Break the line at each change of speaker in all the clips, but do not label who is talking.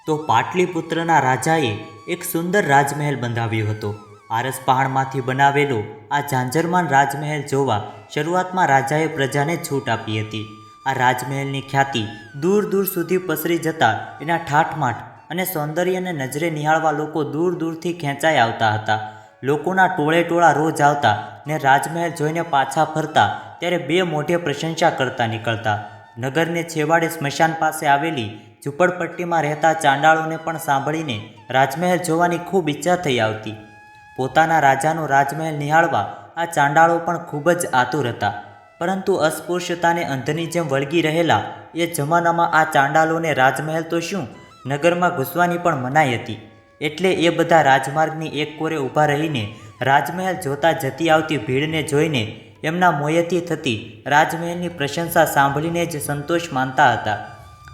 તો પાટલીપુત્રના રાજાએ એક સુંદર રાજમહેલ બંધાવ્યો હતો. આરસ પહાડમાંથી બનાવેલો આ ઝાંઝરમાન રાજમહેલ જોવા શરૂઆતમાં રાજાએ પ્રજાને છૂટ આપી હતી. આ રાજમહેલની ખ્યાતિ દૂર દૂર સુધી પસરી જતા એના ઠાઠમાઠ અને સૌંદર્યને નજરે નિહાળવા લોકો દૂર દૂરથી ખેંચાઈ આવતા હતા. લોકોના ટોળે ટોળા રોજ આવતા ને રાજમહેલ જોઈને પાછા ફરતા ત્યારે બે મોઢે પ્રશંસા કરતા નીકળતા. નગરને છેવાડે સ્મશાન પાસે આવેલી ઝૂંપડપટ્ટીમાં રહેતા ચાંડાળોને પણ સાંભળીને રાજમહેલ જોવાની ખૂબ ઈચ્છા થઈ આવતી. પોતાના રાજાનો રાજમહેલ નિહાળવા આ ચાંડાળો પણ ખૂબ જ આતુર હતા. પરંતુ અસ્પૃશ્યતાને અંધની જેમ વળગી રહેલા એ જમાનામાં આ ચાંડાલોને રાજમહેલ તો શું, નગરમાં ઘૂસવાની પણ મનાઈ હતી. એટલે એ બધા રાજમાર્ગની એક કોરે ઊભા રહીને રાજમહેલ જોતા જતી આવતી ભીડને જોઈને એમના મોંએથી થતી રાજમહેલની પ્રશંસા સાંભળીને જ સંતોષ માનતા હતા.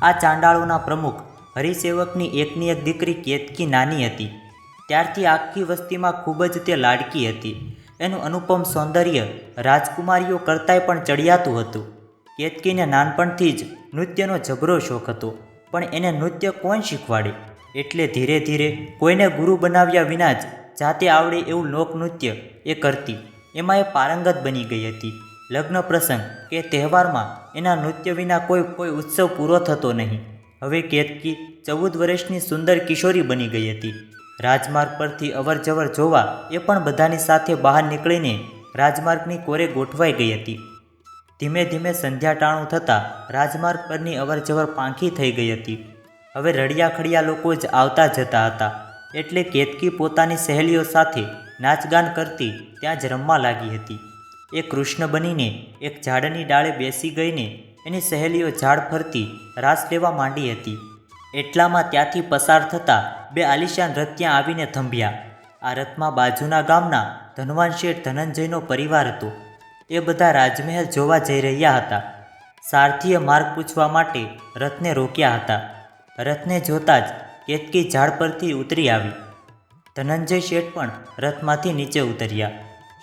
આ ચાંડાળોના પ્રમુખ હરિસેવકની એકની એક દીકરી કેતકી નાની હતી. ત્યારથી આખી વસ્તીમાં ખૂબ જ તે લાડકી હતી. એનું અનુપમ સૌંદર્ય રાજકુમારીઓ કરતાંય પણ ચડિયાતું હતું. કેતકીને નાનપણથી જ નૃત્યનો જબરો શોખ હતો, પણ એને નૃત્ય કોણ શીખવાડે? એટલે ધીરે ધીરે કોઈને ગુરુ બનાવ્યા વિના જ જાતે આવડે એવું લોકનૃત્ય એ કરતી. એમાં એ પારંગત બની ગઈ હતી. લગ્ન પ્રસંગ કે તહેવારમાં એના નૃત્ય વિના કોઈ ઉત્સવ પૂરો થતો નહીં. હવે કેતકી 14 વર્ષની સુંદર કિશોરી બની ગઈ હતી. રાજમાર્ગ પરથી અવરજવર જોવા એ પણ બધાની સાથે બહાર નીકળીને રાજમાર્ગની કોરે ગોઠવાઈ ગઈ હતી. ધીમે ધીમે સંધ્યાટાણું થતાં રાજમાર્ગ પરની અવરજવર પાંખી થઈ ગઈ હતી. હવે રળિયાખડિયા લોકો જ આવતા જતા હતા. એટલે કેતકી પોતાની સહેલીઓ સાથે નાચગાન કરતી ત્યાં જ રમવા લાગી હતી. એ કૃષ્ણ બનીને એક ઝાડની ડાળે બેસી ગઈને એની સહેલીઓ ઝાડ ફરતી રાસ લેવા માંડી હતી. એટલામાં ત્યાંથી પસાર થતા બે આલિશાન રથ ત્યાં આવીને થંભ્યા. આ રથમાં બાજુના ગામના ધનવાન શેઠ ધનંજયનો પરિવાર હતો. એ બધા રાજમહેલ જોવા જઈ રહ્યા હતા. સારથીએ માર્ગ પૂછવા માટે રથને રોક્યા હતા. રથને જોતાં જ કેતકી ઝાડ પરથી ઉતરી આવી. ધનંજય શેઠ પણ રથમાંથી નીચે ઉતર્યા.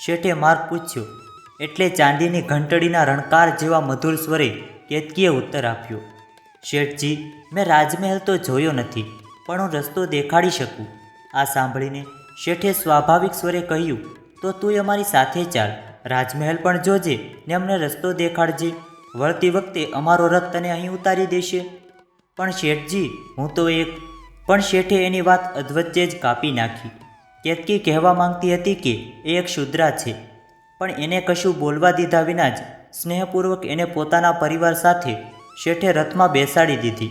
શેઠે માર્ગ પૂછ્યો એટલે ચાંદીની ઘંટડીના રણકાર જેવા મધુર સ્વરે કેતકીએ ઉત્તર આપ્યો, શેઠજી, મેં રાજમહેલ તો જોયો નથી, પણ હું રસ્તો દેખાડી શકું. આ સાંભળીને શેઠે સ્વાભાવિક સ્વરે કહ્યું, તો તું અમારી સાથે ચાલ, રાજમહેલ પણ જોજે ને અમને રસ્તો દેખાડજે. વળતી વખતે અમારો રથ તને અહીં ઉતારી દેશે. પણ શેઠજી, હું તો એક... પણ શેઠે એની વાત અધવચ્ચે જ કાપી નાખી. કેતકી કહેવા માંગતી હતી કે એ એક શુદ્રા છે, પણ એને કશું બોલવા દીધા વિના જ સ્નેહપૂર્વક એને પોતાના પરિવાર સાથે શેઠે રથમાં બેસાડી દીધી.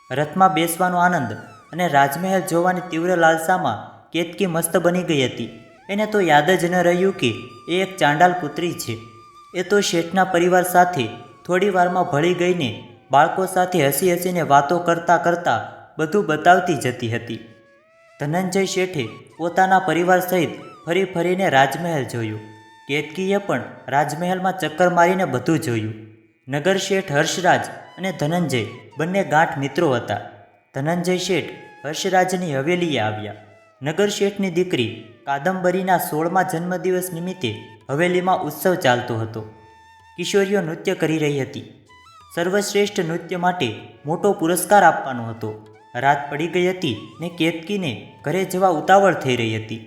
રથમાં બેસવાનો આનંદ અને રાજમહેલ જોવાની તીવ્ર લાલસામાં કેતકી મસ્ત બની ગઈ હતી. એને તો યાદ જ ન રહ્યું કે એ એક ચાંડાલ પુત્રી છે. એ તો શેઠના પરિવાર સાથે થોડી વારમાં ભળી ગઈને બાળકો સાથે હસી હસીને વાતો કરતાં કરતાં બધું બતાવતી જતી હતી. ધનંજય શેઠે પોતાના પરિવાર સહિત ફરી ફરીને રાજમહેલ જોયું. કેતકીએ પણ રાજમહેલમાં ચક્કર મારીને બધું જોયું. નગર શેઠ હર્ષરાજ અને ધનંજય બંને ગાંઠ મિત્રો હતા. ધનંજય શેઠ હર્ષરાજની હવેલીએ આવ્યા. નગર શેઠની દીકરી કાદંબરીના 16મા જન્મદિવસ નિમિત્તે હવેલીમાં ઉત્સવ ચાલતો હતો. કિશોરીઓ નૃત્ય કરી રહી હતી. સર્વશ્રેષ્ઠ નૃત્ય માટે મોટો પુરસ્કાર આપવાનો હતો. રાત પડી ગઈ હતી ને કેતકીને ઘરે જવા ઉતાવળ થઈ રહી હતી.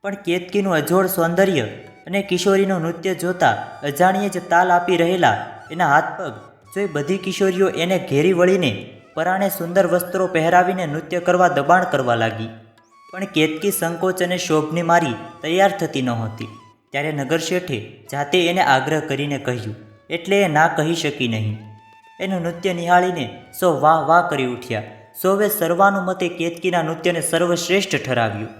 પણ કેતકીનું અજોડ સૌંદર્ય અને કિશોરીનું નૃત્ય જોતા અજાણ્યે જ તાલ આપી રહેલા એના હાથ પગ જોઈ બધી કિશોરીઓ એને ઘેરી વળીને પરાણે સુંદર વસ્ત્રો પહેરાવીને નૃત્ય કરવા દબાણ કરવા લાગી. પણ કેતકી સંકોચ અને શોભની મારી તૈયાર થતી નહોતી. ત્યારે નગર શેઠે જાતે એને આગ્રહ કરીને કહ્યું, એટલે એ ના કહી શકી નહીં. એનું નૃત્ય નિહાળીને સૌ વાહ વાહ કરી ઉઠ્યા. સૌએ સર્વાનુમતે કેતકીના નૃત્યને સર્વશ્રેષ્ઠ ઠરાવ્યું.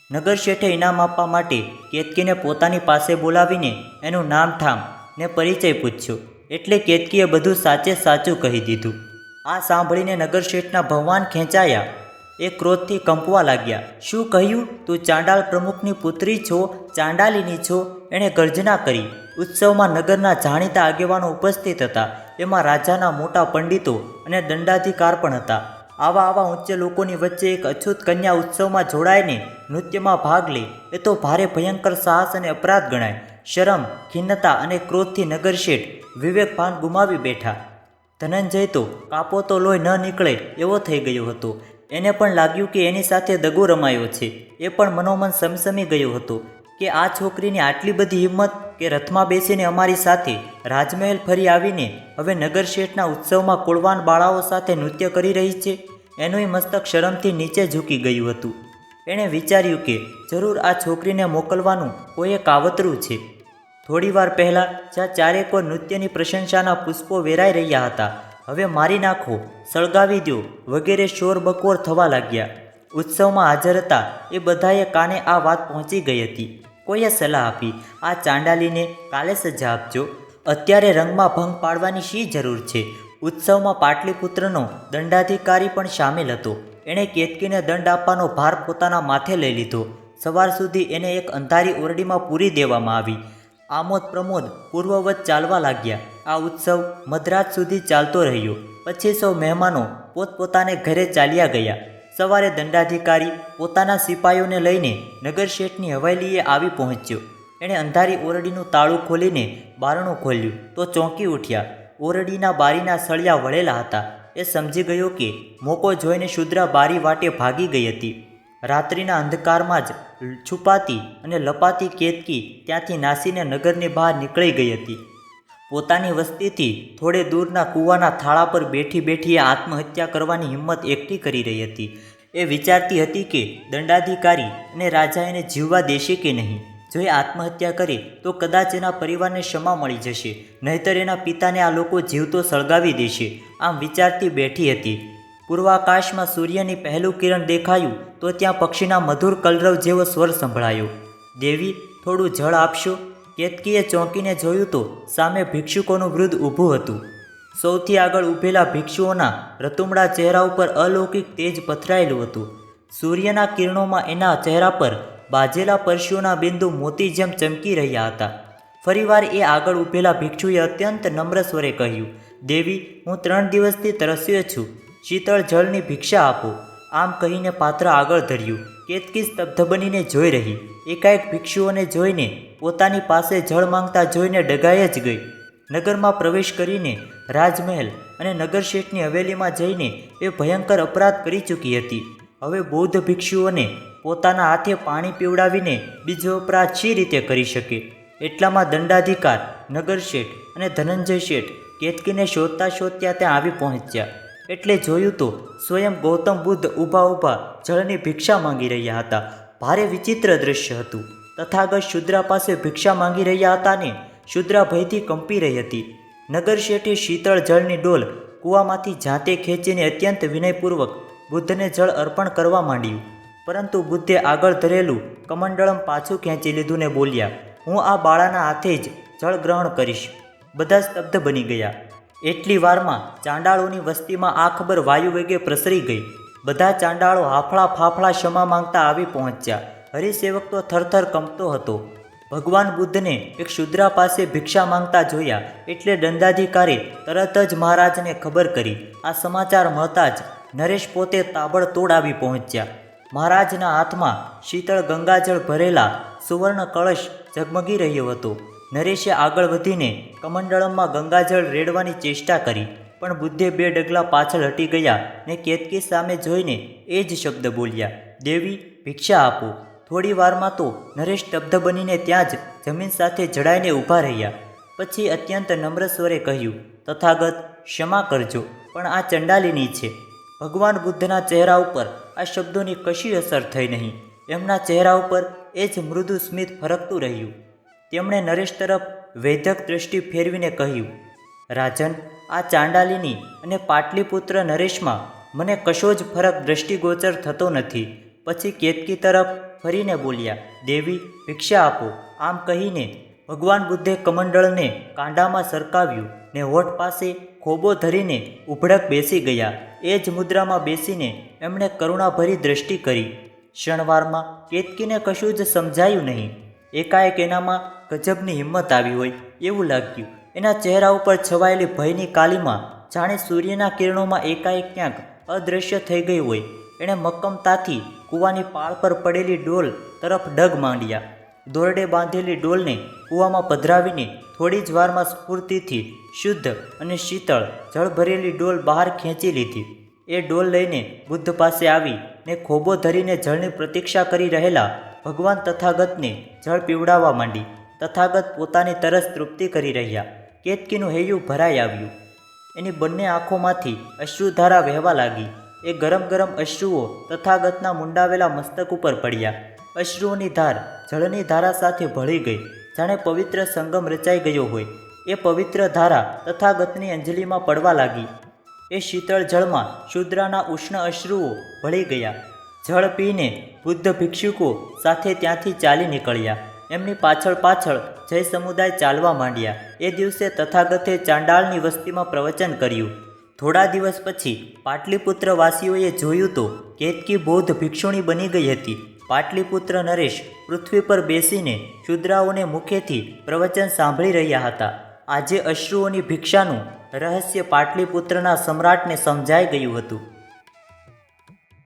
નગર શેઠે ઇનામ આપવા માટે કેતકીને પોતાની પાસે બોલાવીને એનું નામ ઠામ ને પરિચય પૂછ્યો. એટલે કેતકીએ બધું સાચે સાચું કહી દીધું. આ સાંભળીને નગર શેઠના ભગવાન ખેંચાયા. એ ક્રોધથી કંપવા લાગ્યા. શું કહ્યું? તું ચાંડાળ પ્રમુખની પુત્રી છો, ચાંડાલીની છો? એણે ગર્જના કરી. ઉત્સવમાં નગરના જાણીતા આગેવાનો ઉપસ્થિત હતા. એમાં રાજાના મોટા પંડિતો અને દંડાધિકાર પણ હતા. આવા ઊંચે લોકોની વચ્ચે એક અછૂત કન્યા ઉત્સવમાં જોડાઈને નૃત્યમાં ભાગ લે એ તો ભારે ભયંકર સાહસ અને અપરાધ ગણાય. શરમ, ખિન્નતા અને ક્રોધથી નગર શેઠ વિવેક ભાન ગુમાવી બેઠા. ધનંજય તો કાપો તો લોહી ન નીકળે એવો થઈ ગયો હતો. એને પણ લાગ્યું કે એની સાથે દગો રમાયો છે. એ પણ મનોમન સમસમી ગયો હતો કે આ છોકરીની આટલી બધી હિંમત કે રથમાં બેસીને અમારી સાથે રાજમહેલ ફરી આવીને હવે નગર શેઠના ઉત્સવમાં કુળવાન બાળાઓ સાથે નૃત્ય કરી રહી છે. એનુંય મસ્તક શરમથી નીચે ઝૂકી ગયું હતું. એણે વિચાર્યું કે જરૂર આ છોકરીને મોકલવાનું કોઈએ કાવતરું છે. થોડીવાર પહેલાં જ્યાં ચારેકોર નૃત્યની પ્રશંસાના પુષ્પો વેરાઈ રહ્યા હતા, હવે મારી નાખો, સળગાવી દો વગેરે શોરબકોર થવા લાગ્યા. ઉત્સવમાં હાજર હતા એ બધાએ કાને આ વાત પહોંચી ગઈ હતી. કોઈએ સલાહ આપી, આ ચાંડાલીને કાલે સજા આપજો, અત્યારે રંગમાં ભંગ પાડવાની શી જરૂર છે. ઉત્સવમાં પાટલીપુત્રનો દંડાધિકારી પણ સામેલ હતો. એણે કેતકીને દંડ આપવાનો ભાર પોતાના માથે લઈ લીધો. સવાર સુધી એને એક અંધારી ઓરડીમાં પૂરી દેવામાં આવી. આમોદ પ્રમોદ પૂર્વવત ચાલવા લાગ્યા. આ ઉત્સવ મધરાત સુધી ચાલતો રહ્યો. પછી સૌ મહેમાનો પોતપોતાને ઘરે ચાલ્યા ગયા. સવારે દંડાધિકારી પોતાના સિપાઈઓને લઈને નગર શેઠની હવેલીએ આવી પહોંચ્યો. એણે અંધારી ઓરડીનું તાળું ખોલીને બારણું ખોલ્યું તો ચોંકી ઉઠ્યા. ઓરડીના બારીના સળિયા વળેલા હતા. એ સમજી ગયો કે મોકો જોઈને શુદ્રા બારી વાટે ભાગી ગઈ હતી. રાત્રિના અંધકારમાં જ છુપાતી અને લપાતી કેતકી ત્યાંથી નાસીને નગરની બહાર નીકળી ગઈ હતી. પોતાની વસ્તીથી થોડે દૂરના કૂવાના થાળા પર બેઠી બેઠી એ આત્મહત્યા કરવાની હિંમત એકઠી કરી રહી હતી. એ વિચારતી હતી કે દંડાધિકારી અને રાજા એને જીવવા દેશે કે નહીં. જો એ આત્મહત્યા કરે તો કદાચ એના પરિવારને ક્ષમા મળી જશે, નહીંતર એના પિતાને આ લોકો જીવતો સળગાવી દેશે. આમ વિચારતી બેઠી હતી. પૂર્વાકાશમાં સૂર્યની પહેલું કિરણ દેખાયું તો ત્યાં પક્ષીના મધુર કલરવ જેવો સ્વર સંભળાયો. દેવી, થોડું જળ આપશો? કેતકીએ ચોંકીને જોયું તો સામે ભિક્ષુકોનું વૃદ્ધ ઊભું હતું. સૌથી આગળ ઊભેલા ભિક્ષુઓના રતુમડા ચહેરા ઉપર અલૌકિક તેજ પથરાયેલું હતું. સૂર્યના કિરણોમાં એના ચહેરા પર બાજેલા પરસ્યોના બિંદુ મોતી જેમ ચમકી રહ્યા હતા. ફરીવાર એ આગળ ઊભેલા ભિક્ષુએ અત્યંત નમ્ર સ્વરે કહ્યું, દેવી, હું 3 દિવસથી તરસ્યો છું, શીતળ જળની ભિક્ષા આપો. આમ કહીને પાત્ર આગળ ધર્યું. કેતકી સ્તબ્ધ બનીને જોઈ રહી. એકાએક ભિક્ષુઓને જોઈને પોતાની પાસે જળ માંગતા જોઈને ડગાઈ જ ગઈ. નગરમાં પ્રવેશ કરીને રાજમહેલ અને નગર શેઠની હવેલીમાં જઈને એ ભયંકર અપરાધ કરી ચૂકી હતી. હવે બૌદ્ધ ભિક્ષુઓને પોતાના હાથે પાણી પીવડાવીને બીજો અપરાધ શી રીતે કરી શકે? એટલામાં દંડાધિકાર, નગર શેઠ અને ધનંજય શેઠ કેતકીને શોધતા શોધતા ત્યાં આવી પહોંચ્યા. એટલે જોયું તો સ્વયં ગૌતમ બુદ્ધ ઊભા ઊભા જળની ભિક્ષા માંગી રહ્યા હતા. ભારે વિચિત્ર દૃશ્ય હતું. તથાગત શુદ્રા પાસે ભિક્ષા માંગી રહ્યા હતા ને શુદ્રા ભયથી કંપી રહી હતી. નગર શેઠે શીતળ જળની ડોલ કૂવામાંથી જાતે ખેંચીને અત્યંત વિનયપૂર્વક બુદ્ધને જળ અર્પણ કરવા માંડ્યું. પરંતુ બુદ્ધે આગળ ધરેલું કમંડળમ પાછું ખેંચી લીધું ને બોલ્યા, હું આ બાળાના હાથે જ જળ ગ્રહણ કરીશ. બધા સ્તબ્ધ બની ગયા. એટલી વારમાં ચાંડાળોની વસ્તીમાં આ ખબર વાયુ વેગે પ્રસરી ગઈ. બધા ચાંડાળો હાફળા ફાફળા ક્ષમા માંગતા આવી પહોંચ્યા. હરિસેવક તો થરથર કંપતો હતો. ભગવાન બુદ્ધને એક શુદ્રા પાસે ભિક્ષા માંગતા જોયા એટલે દંડાધિકારી તરત જ મહારાજને ખબર કરી. આ સમાચાર મળતા જ નરેશ પોતે તાબડતોડ આવી પહોંચ્યા. મહારાજના હાથમાં શીતળ ગંગાજળ ભરેલા સુવર્ણ કળશ ઝગમગી રહ્યો હતો. નરેશે આગળ વધીને કમંડળમમાં ગંગાજળ રેડવાની ચેષ્ટા કરી, પણ બુદ્ધે 2 ડગલા પાછળ હટી ગયા ને કેતકી સામે જોઈને એ જ શબ્દ બોલ્યા, દેવી, ભિક્ષા આપો. થોડી વારમાં તો નરેશ સ્તબ્ધ બનીને ત્યાં જ જમીન સાથે જડાઈને ઊભા રહ્યા. પછી અત્યંત નમ્ર સ્વરે કહ્યું, તથાગત, ક્ષમા કરજો, પણ આ ચંડાલીની છે. ભગવાન બુદ્ધના ચહેરા ઉપર આ શબ્દોની કશી અસર થઈ નહીં. એમના ચહેરા ઉપર એ જ મૃદુ સ્મિત ફરકતું રહ્યું. તેમણે નરેશ તરફ વૈધક દૃષ્ટિ ફેરવીને કહ્યું, રાજન, આ ચાંડાલીની અને પાટલીપુત્ર નરેશમાં મને કશો જ ફરક દૃષ્ટિગોચર થતો નથી. પછી કેતકી તરફ ફરીને બોલ્યા, દેવી, ભિક્ષા આપો. આમ કહીને ભગવાન બુદ્ધે કમંડળને કાંડામાં સરકાવ્યું ને હોઠ પાસે ખોબો ધરીને ઉભડક બેસી ગયા. એ જ મુદ્રામાં બેસીને એમણે કરુણાભરી દૃષ્ટિ કરી. ક્ષણવારમાં કેતકીને કશું જ સમજાયું નહીં. એકાએક એનામાં ગજબની હિંમત આવી હોય એવું લાગ્યું. એના ચહેરા ઉપર છવાયેલી ભયની કાલીમાં જાણે સૂર્યના કિરણોમાં એકાએક ક્યાંક અદૃશ્ય થઈ ગઈ હોય. એણે મક્કમતાથી કૂવાની પાળ પર પડેલી ડોલ તરફ ડગ માંડ્યા. દોરડે બાંધેલી ડોલને કૂવામાં પધરાવીને થોડી જ વારમાં સ્ફૂર્તિથી શુદ્ધ અને શીતળ જળ ભરેલી ડોલ બહાર ખેંચી લીધી. એ ડોલ લઈને બુદ્ધ પાસે આવી ને ખોબો ધરીને જળની પ્રતીક્ષા કરી રહેલા ભગવાન તથાગતને જળ પીવડાવવા માંડી. તથાગત પોતાની તરસ તૃપ્તિ કરી રહ્યા. કેતકીનું હૈયું ભરાઈ આવ્યું. એની બંને આંખોમાંથી અશ્રુધારા વહેવા લાગી. એ ગરમ ગરમ અશ્રુઓ તથાગતના મુંડાવેલા મસ્તક ઉપર પડ્યા. અશ્રુઓની ધાર જળની ધારા સાથે ભળી ગઈ, જાણે પવિત્ર સંગમ રચાઈ ગયો હોય. એ પવિત્ર ધારા તથાગતની અંજલિમાં પડવા લાગી. એ શીતળ જળમાં શુદ્રાના ઉષ્ણ અશ્રુઓ ભળી ગયા. જળ પીને બુદ્ધ ભિક્ષુકો સાથે ત્યાંથી ચાલી નીકળ્યા. એમની પાછળ પાછળ જય સમુદાય ચાલવા માંડ્યા. એ દિવસે તથાગતે ચાંડાળની વસ્તીમાં પ્રવચન કર્યું. થોડા દિવસ પછી પાટલીપુત્ર વાસીઓએ જોયું તો કેતકી બૌદ્ધ ભિક્ષુણી બની ગઈ હતી. પાટલીપુત્ર નરેશ પૃથ્વી પર બેસીને શુદ્રાઓને મુખેથી પ્રવચન સાંભળી રહ્યા હતા. આજે અશ્રુઓની ભિક્ષાનું રહસ્ય પાટલીપુત્રના સમ્રાટને સમજાઈ ગયું હતું.